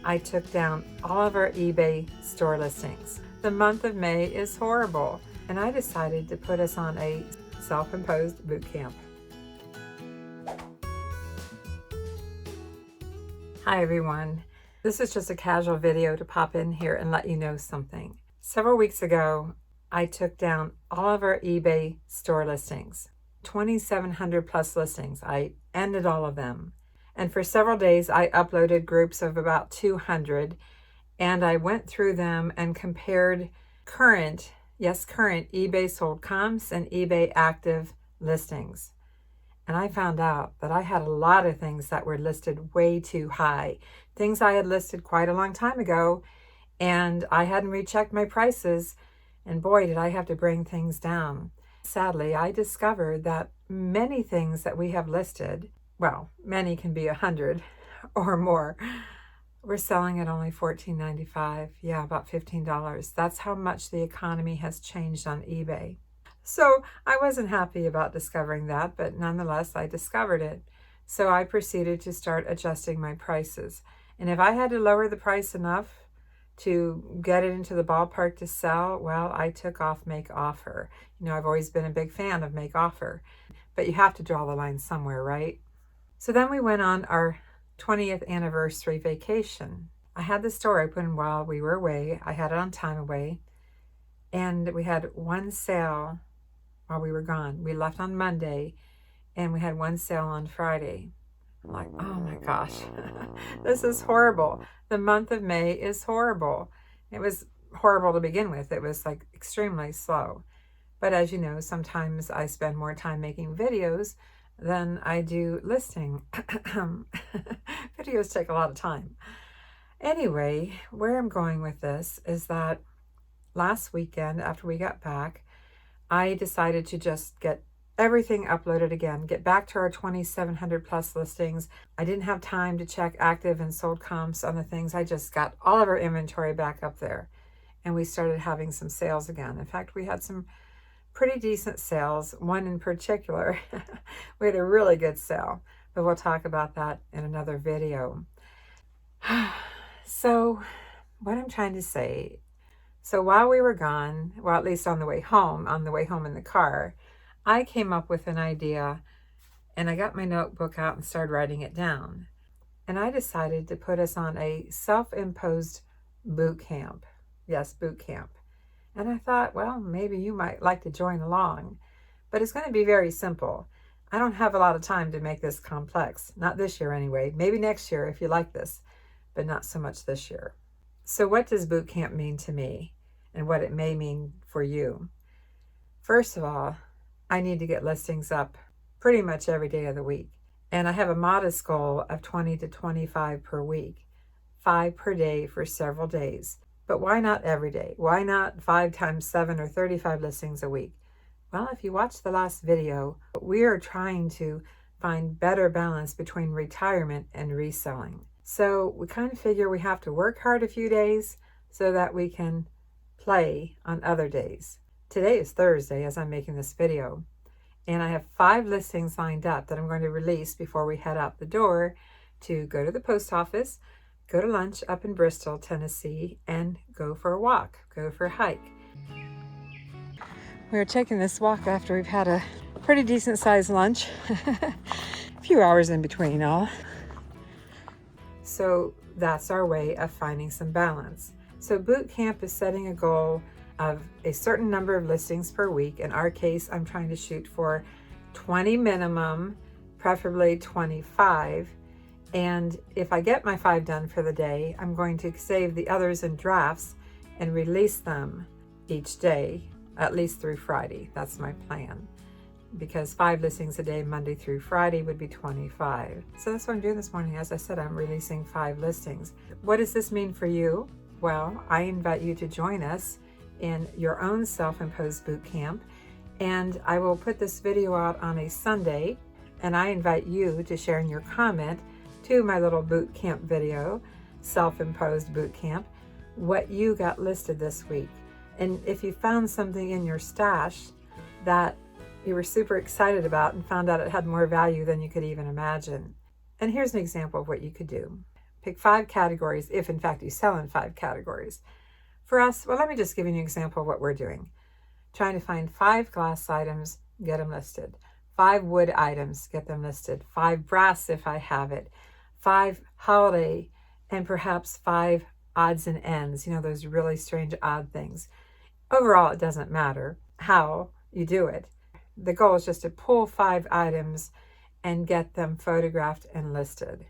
I took down all of our eBay store listings. The month of May is horrible, and I decided to put us on a self-imposed boot camp. Hi everyone. This is just a casual video to pop in here and let you know something. Several weeks ago, I took down all of our eBay store listings, 2,700 plus listings. I ended all of them. And for several days, I uploaded groups of about 200, and I went through them and compared current eBay sold comps and eBay active listings. And I found out that I had a lot of things that were listed way too high. Things I had listed quite a long time ago, and I hadn't rechecked my prices, and boy, did I have to bring things down. Sadly, I discovered that many things that we have listed, well, many can be 100 or more, we're selling at only $14.95. Yeah, about $15. That's how much the economy has changed on eBay. So I wasn't happy about discovering that, but nonetheless, I discovered it. So I proceeded to start adjusting my prices. And if I had to lower the price enough to get it into the ballpark to sell, well, I took off make offer. You know, I've always been a big fan of make offer, but you have to draw the line somewhere, right? So then we went on our 20th anniversary vacation. I had the store open while we were away. I had it on time away. And we had one sale while we were gone. We left on Monday and we had one sale on Friday. I'm like, oh my gosh, this is horrible. The month of May is horrible. It was horrible to begin with. It was like extremely slow. But as you know, sometimes I spend more time making videos than I do listing. Videos take a lot of time. Anyway, where I'm going with this is that last weekend after we got back, I decided to just get everything uploaded again, get back to our 2,700 plus listings. I didn't have time to check active and sold comps on the things. I just got all of our inventory back up there, and we started having some sales again. In fact, we had some pretty decent sales. One in particular, we had a really good sale, but we'll talk about that in another video. So what I'm trying to say, so while we were gone, well, at least on the way home in the car, I came up with an idea, and I got my notebook out and started writing it down. And I decided to put us on a self-imposed boot camp. Yes, boot camp. And I thought, well, maybe you might like to join along. But it's going to be very simple. I don't have a lot of time to make this complex. Not this year anyway. Maybe next year if you like this, but not so much this year. So what does boot camp mean to me, and what it may mean for you? First of all, I need to get listings up pretty much every day of the week. And I have a modest goal of 20 to 25 per week, 5 per day for several days. But why not every day? Why not 5 times 7 or 35 listings a week? Well, if you watched the last video, we are trying to find better balance between retirement and reselling. So we kind of figure we have to work hard a few days so that we can play on other days. Today is Thursday as I'm making this video, and I have 5 listings lined up that I'm going to release before we head out the door to go to the post office, go to lunch up in Bristol, Tennessee, and go for a walk, go for a hike. We're taking this walk after we've had a pretty decent sized lunch, a few hours in between all. So that's our way of finding some balance. So boot camp is setting a goal of a certain number of listings per week. In our case, I'm trying to shoot for 20 minimum, preferably 25. And if I get my 5 done for the day, I'm going to save the others in drafts and release them each day, at least through Friday. That's my plan. Because 5 listings a day, Monday through Friday, would be 25. So that's what I'm doing this morning. As I said, I'm releasing 5 listings. What does this mean for you? Well, I invite you to join us in your own self-imposed boot camp. And I will put this video out on a Sunday. And I invite you to share in your comment to my little boot camp video, self-imposed boot camp, what you got listed this week. And if you found something in your stash that you were super excited about and found out it had more value than you could even imagine. And here's an example of what you could do. Pick 5 categories, if in fact you sell in 5 categories. For us, well, let me just give you an example of what we're doing. Trying to find 5 glass items, get them listed. 5 wood items, get them listed. 5 brass if I have it. 5 holiday, and perhaps 5 odds and ends, those really strange odd things. Overall, it doesn't matter how you do it. The goal is just to pull 5 items and get them photographed and listed.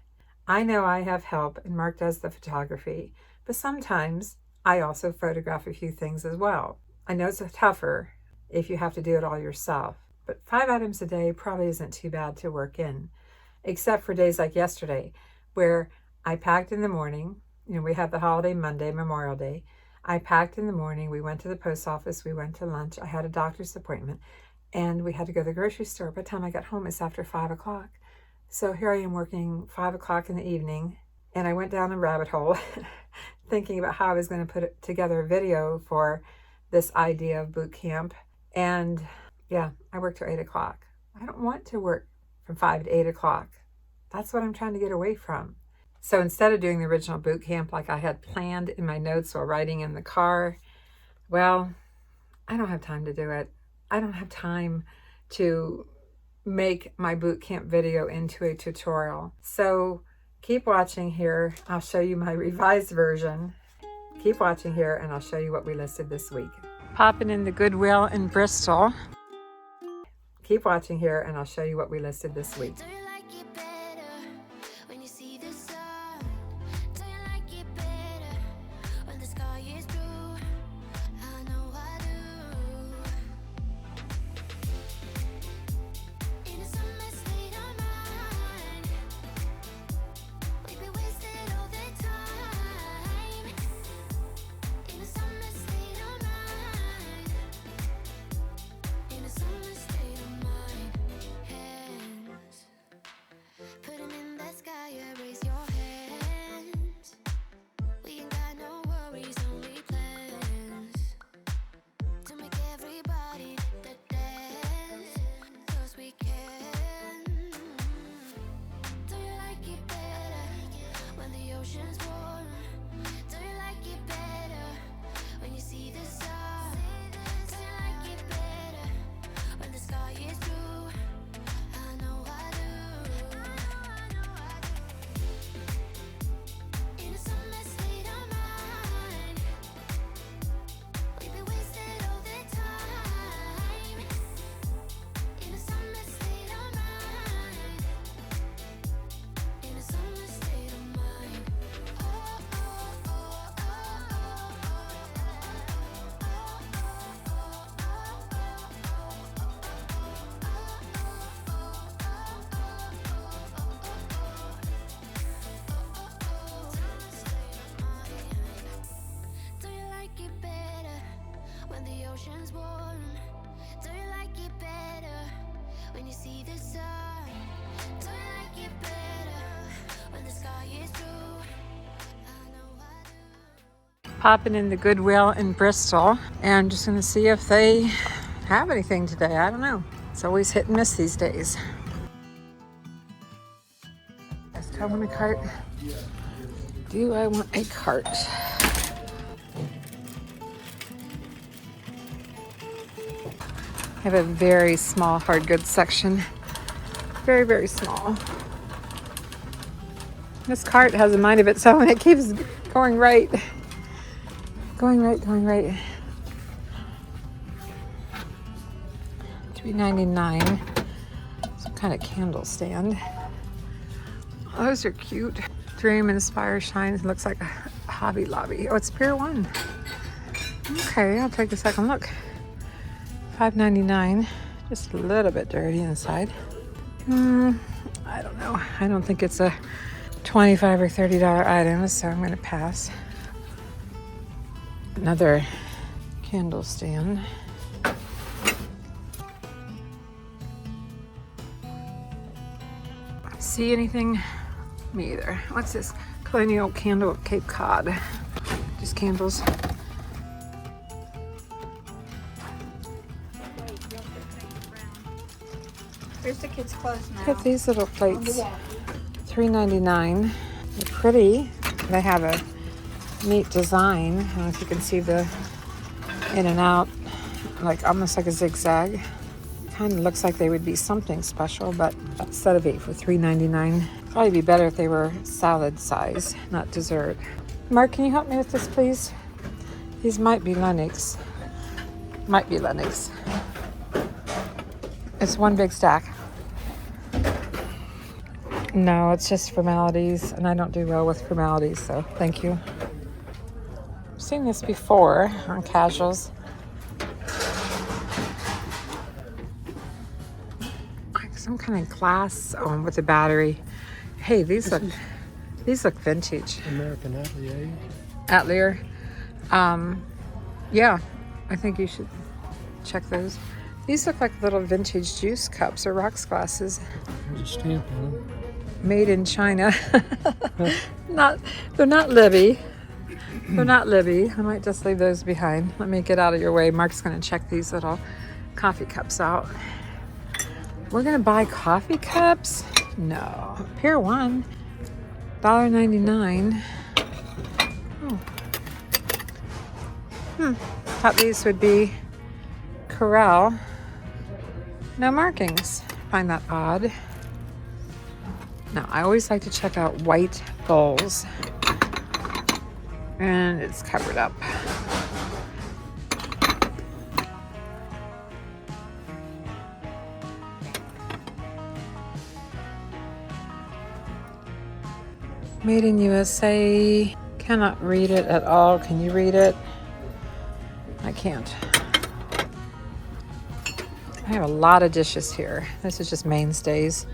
I know I have help, and Mark does the photography, but sometimes I also photograph a few things as well. I know it's tougher if you have to do it all yourself, but 5 items a day probably isn't too bad to work in, except for days like yesterday, where I packed in the morning. We have the holiday Monday, Memorial Day. I packed in the morning, we went to the post office, we went to lunch, I had a doctor's appointment, and we had to go to the grocery store. By the time I got home, it's after 5 o'clock. So here I am working 5 o'clock in the evening, and I went down a rabbit hole thinking about how I was going to put together a video for this idea of boot camp. And yeah, I worked till 8 o'clock. I don't want to work from 5 to 8 o'clock. That's what I'm trying to get away from. So instead of doing the original boot camp like I had planned in my notes or writing in the car, well, I don't have time to do it. I don't have time to make my boot camp video into a tutorial. So keep watching here. I'll show you my revised version. Keep watching here and I'll show you what we listed this week. Popping in the Goodwill in Bristol. Keep watching here and I'll show you what we listed this week. ocean's warm. Do you like it better when you see the sun? Do you like it better when the sky is blue? I know I do. Popping in the Goodwill in Bristol and just going to see if they have anything today. I don't know. It's always hit and miss these days. Let's tell them a cart. Do I want a cart? I have a very small hard goods section. Very, very small. This cart has a mind of its own. It keeps going right. Going right. $3.99. Some kind of candle stand. Oh, those are cute. Dream, Inspire, Shines. Looks like a Hobby Lobby. Oh, it's Pier 1. Okay, I'll take a second look. $5.99. Just a little bit dirty inside. I don't know. I don't think it's a $25 or $30 item, so I'm going to pass. Another candle stand. See anything? Me either. What's this? Colonial Candle of Cape Cod. Just candles. Here's the kids' clothes now. Look at these little plates. $3.99. They're pretty. They have a neat design. I don't know if you can see the in and out, like almost like a zigzag. Kind of looks like they would be something special, but instead of 8 for $3.99, probably be better if they were salad size, not dessert. Mark, can you help me with this, please? These might be Lennox. Might be Lennox. It's one big stack. No, it's just formalities, and I don't do well with formalities, so thank you. I've seen this before on casuals. Like some kind of glass with a battery. Hey, these look vintage. American Atelier. Atelier. Yeah, I think you should check those. These look like little vintage juice cups or rocks glasses. There's a stamp on them. Made in China. They're not Libby. They're not Libby. I might just leave those behind. Let me get out of your way. Mark's gonna check these little coffee cups out. We're gonna buy coffee cups? No. Pier 1, $1.99. Oh. Thought these would be Corral. No markings. Find that odd. Now, I always like to check out white bowls. And it's covered up. Made in USA. Cannot read it at all. Can you read it? I can't. I have a lot of dishes here. This is just mainstays.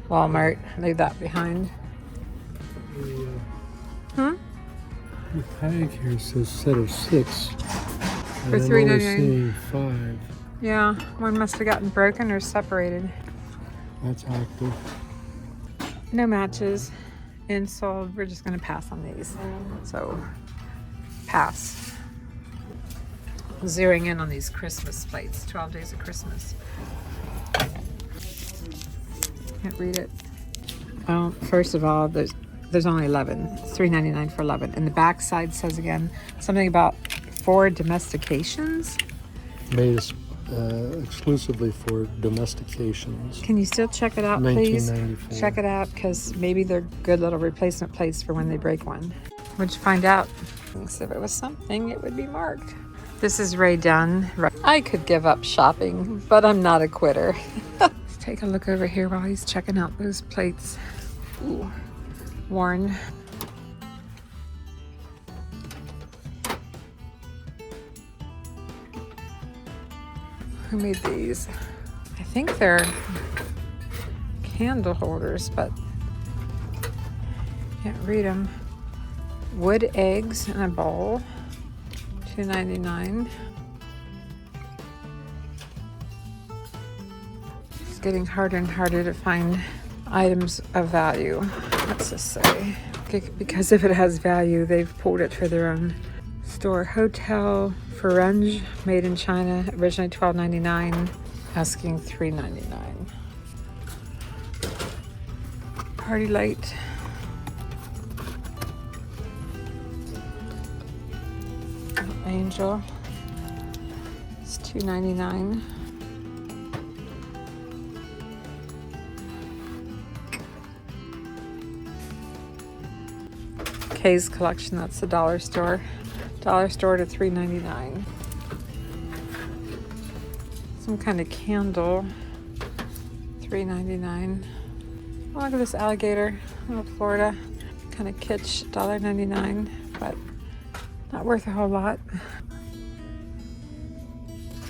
Walmart, leave that behind. The tag here says set of 6. For $3.99. Seeing 5. Yeah, one must have gotten broken or separated. That's active. No matches. And so we're just gonna pass on these. So, pass. Zeroing in on these Christmas plates, 12 Days of Christmas. Can't read it. Well, first of all, there's only 11. It's $3.99 for 11. And the back side says again something about 4 domestications. Made exclusively for domestications. Can you still check it out, please? 1994. Check it out, because maybe they're good little replacement plates for when they break one. Would you find out? If it was something, it would be marked. This is Ray Dunn. I could give up shopping, but I'm not a quitter. Let's take a look over here while he's checking out those plates. Ooh, worn. Who made these? I think they're candle holders, but can't read them. Wood eggs in a bowl, $2.99. It's getting harder and harder to find items of value. What's this say? Because if it has value, they've pulled it for their own store. Hotel Farange, made in China, originally $12.99, asking $3.99. Party light. Angel. It's $2.99. Kay's collection, that's the dollar store. Dollar store to $3.99. Some kind of candle, $3.99. Oh, look at this alligator, little Florida. Kind of kitsch, $1.99, but not worth a whole lot.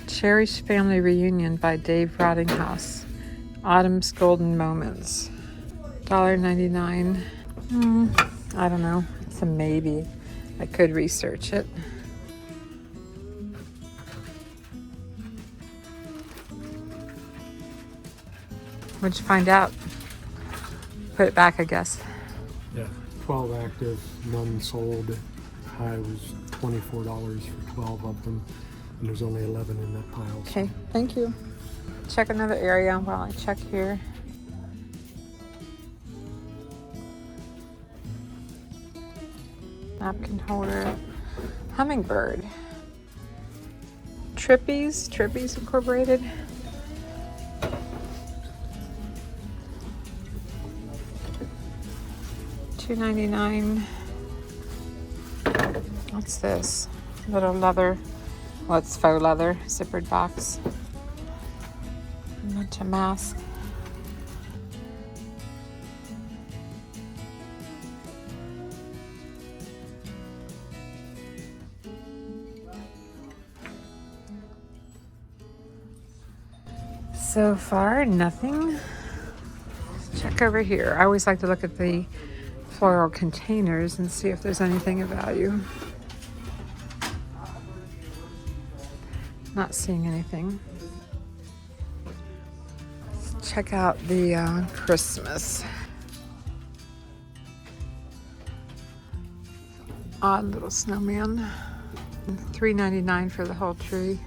Cherish Family Reunion by Dave Rottinghouse. Autumn's Golden Moments. $1.99. I don't know. It's a maybe. I could research it. What'd you find out? Put it back, I guess. Yeah, 12 active, none sold. High was $24 for 12 of them, and there's only 11 in that pile. Okay, thank you. Check another area while I check here. napkin holder, hummingbird, Trippies Incorporated. $2.99. What's this? Little leather. Well, it's faux leather zippered box. A bunch of masks. So far, nothing. Let's check over here. I always like to look at the floral containers and see if there's anything of value. Not seeing anything. Let's check out the Christmas. Odd little snowman. $3.99 for the whole tree.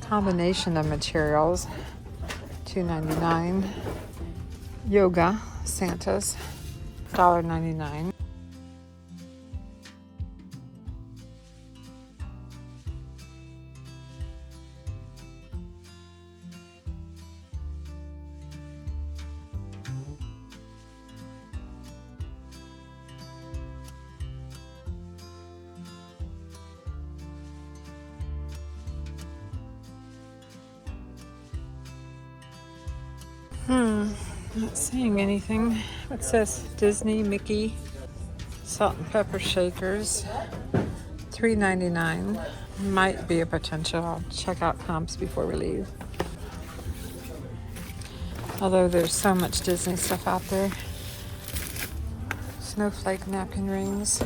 Combination of materials, $2.99. Yoga Santas, $1.99. Not seeing anything. What's this? Disney Mickey salt and pepper shakers, $3.99. Might be a potential. I'll check out comps before we leave. Although there's so much Disney stuff out there. Snowflake napkin rings.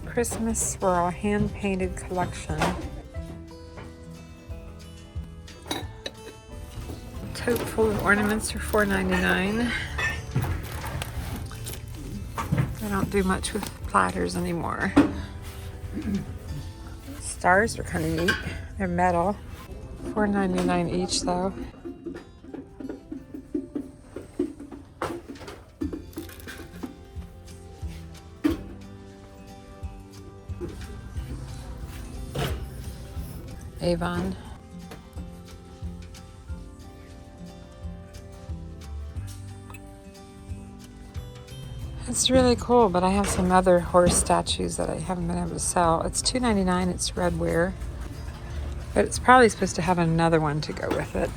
Christmas swirl hand-painted collection. Tote full of ornaments for $4.99. I don't do much with platters anymore. Stars are kind of neat. They're metal. $4.99 each though. Avon. It's really cool, but I have some other horse statues that I haven't been able to sell. It's $2.99, it's redware, but it's probably supposed to have another one to go with it,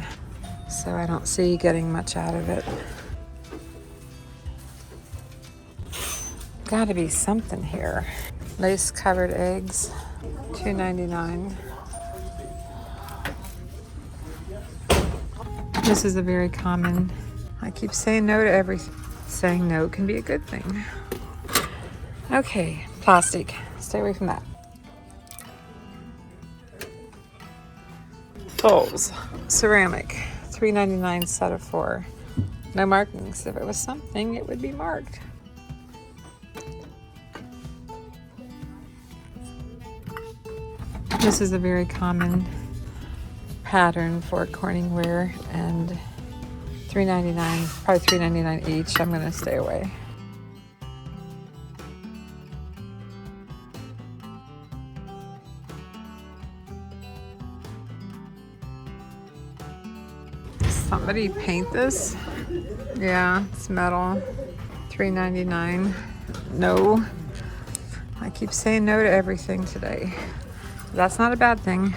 so I don't see getting much out of it. Gotta be something here. Lace covered eggs, $2.99. This is a very common, I keep saying no to everything. Saying no can be a good thing. Okay, plastic. Stay away from that. Bowls, ceramic, $3.99 set of 4. No markings. If it was something, it would be marked. This is a very common pattern for Corningware, and $3.99, probably $3.99 each. I'm gonna stay away. Somebody paint this? Yeah, it's metal. $3.99. No. I keep saying no to everything today. That's not a bad thing.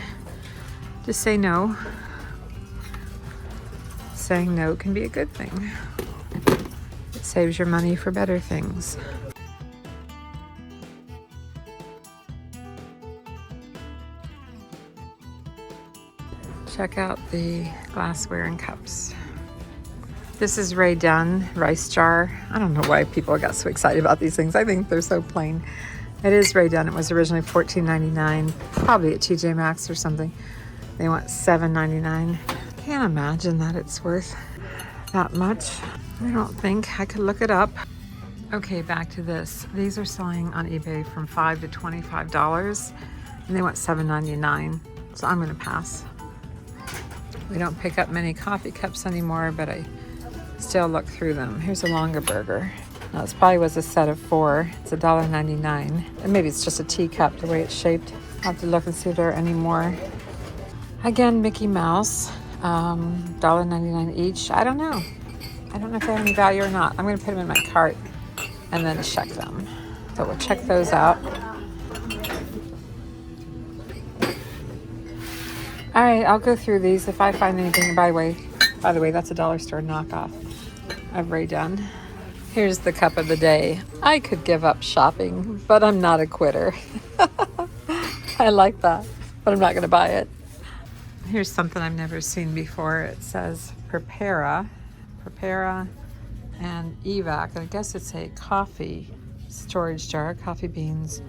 Just say no. Saying no can be a good thing. It saves your money for better things. Check out the glassware and cups. This is Ray Dunn rice jar. I don't know why people got so excited about these things. I think they're so plain. It is Ray Dunn. It was originally $14.99, probably at TJ Maxx or something. They want $7.99. Can't imagine that it's worth that much. I don't think. I could look it up. Okay, back to this. These are selling on eBay from $5 to $25, and they want $7.99. So I'm gonna pass. We don't pick up many coffee cups anymore, but I still look through them. Here's a longer burger. Now this probably was a set of 4. It's $1.99. And maybe it's just a teacup the way it's shaped. I'll have to look and see if there are any more. Again, Mickey Mouse, $1.99 each. I don't know. I don't know if they have any value or not. I'm gonna put them in my cart and then check them. So we'll check those out. All right, I'll go through these if I find anything. By the way, that's a dollar store knockoff of Ray Dunn. Here's the cup of the day. I could give up shopping, but I'm not a quitter. I like that, but I'm not gonna buy it. Here's something I've never seen before. It says Prepara, and evac. And I guess it's a coffee storage jar, coffee beans.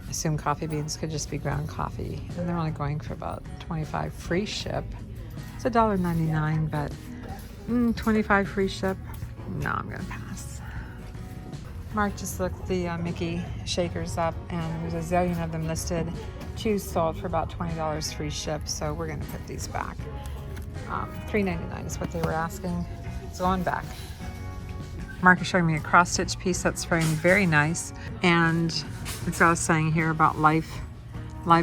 I assume coffee beans could just be ground coffee. And they're only going for about $25 free ship. It's $1.99, but $25 free ship. No, I'm gonna pass. Mark just looked the Mickey shakers up, and there's a zillion of them listed. 2 sold for about $20 free ship, so we're gonna put these back. $3.99 is what they were asking. It's going back. Mark is showing me a cross-stitch piece that's framed very nice, and it's all saying here about life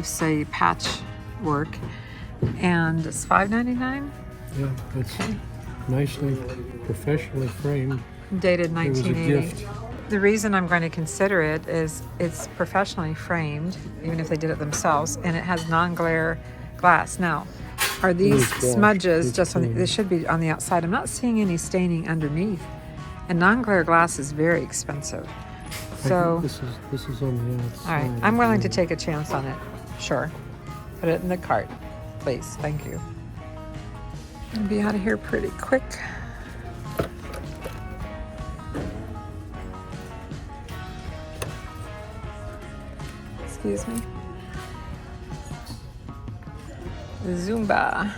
say patch work, and it's $5.99. Yeah, it's nicely, professionally framed. Dated 1980. It was a gift. The reason I'm going to consider it is it's professionally framed, even if they did it themselves, and it has non-glare glass. Now, are these smudges just on they should be on the outside? I'm not seeing any staining underneath. And non-glare glass is very expensive. So this is on the outside. all right, I'm willing to take a chance on it. Sure. Put it in the cart, please. Thank you. I'll be out of here pretty quick. Excuse me. Zumba.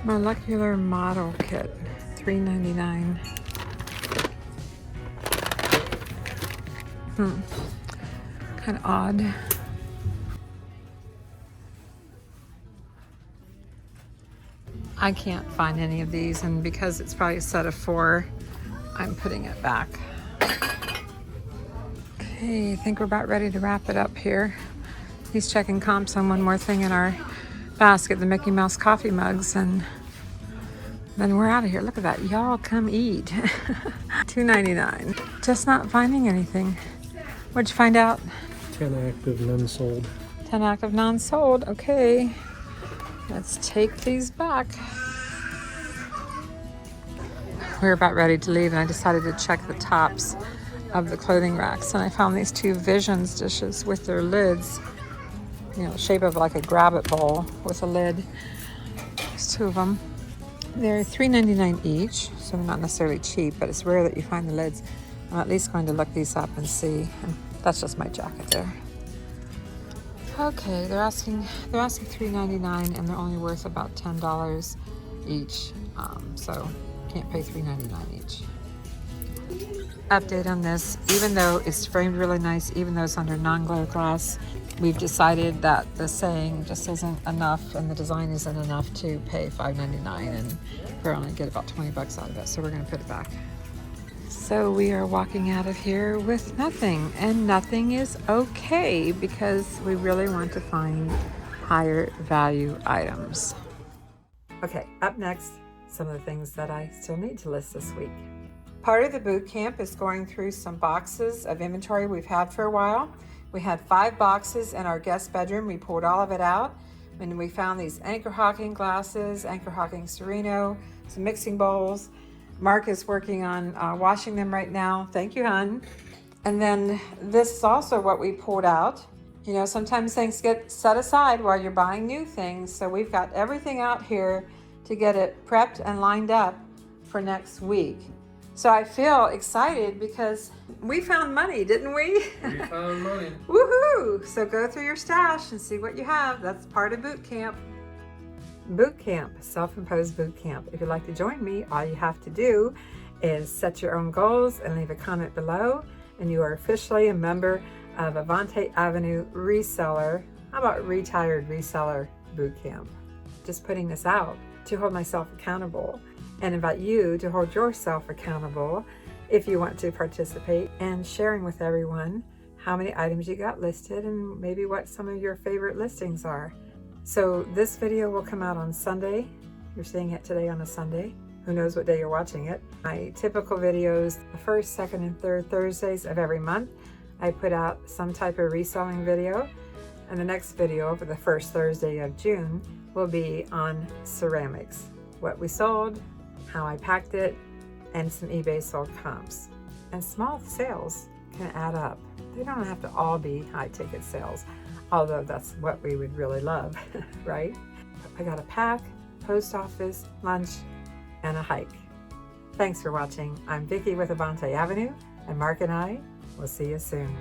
Molecular model kit, $3.99. Kind of odd. I can't find any of these, and because it's probably a set of 4, I'm putting it back. Okay, I think we're about ready to wrap it up here. He's checking comps on one more thing in our basket, the Mickey Mouse coffee mugs, and then we're out of here. Look at that. Y'all come eat. $2.99. Just not finding anything. What'd you find out? 10 active, none sold. 10 active, non-sold. Okay. Let's take these back. We're about ready to leave, and I decided to check the tops of the clothing racks, and I found these 2 Visions dishes with their lids, you know, shape of like a grab-it bowl with a lid. There's 2 of them. They're $3.99 each, so they're not necessarily cheap, but it's rare that you find the lids. I'm at least going to look these up and see. And that's just my jacket there. Okay, they're asking $3.99, and they're only worth about $10 each. So can't pay $3.99 each. Update on this: even though it's framed really nice, even though it's under non-glare glass, we've decided that the saying just isn't enough, and the design isn't enough to pay $5.99, and we're only get about 20 bucks out of it, so we're going to put it back. So we are walking out of here with nothing, and nothing is okay because we really want to find higher value items. Okay, up next, some of the things that I still need to list this week. Part of the boot camp is going through some boxes of inventory we've had for a while. We had 5 boxes in our guest bedroom. We pulled all of it out, and we found these Anchor Hawking glasses, Anchor Hawking Sereno, some mixing bowls. Mark is working on washing them right now. Thank you, hon. And then this is also what we pulled out. You know, sometimes things get set aside while you're buying new things. So we've got everything out here to get it prepped and lined up for next week. So I feel excited because we found money, didn't we? We found money. Woohoo! So go through your stash and see what you have. That's part of boot camp. Boot camp, self-imposed boot camp. If you'd like to join me, all you have to do is set your own goals and leave a comment below, and you are officially a member of avante-avenue Reseller. How about retired reseller boot camp? Just putting this out to hold myself accountable and invite you to hold yourself accountable if you want to participate, and sharing with everyone how many items you got listed and maybe what some of your favorite listings are. So this video will come out on Sunday. You're seeing it today on a Sunday. Who knows what day you're watching it. My typical videos, the first, second, and third Thursdays of every month, I put out some type of reselling video. And the next video for the first Thursday of June will be on ceramics. What we sold, how I packed it, and some eBay sold comps. And small sales can add up. They don't have to all be high ticket sales, although that's what we would really love, right? I got a pack, post office, lunch, and a hike. Thanks for watching. I'm Vicki with Avante Avenue, and Mark and I will see you soon.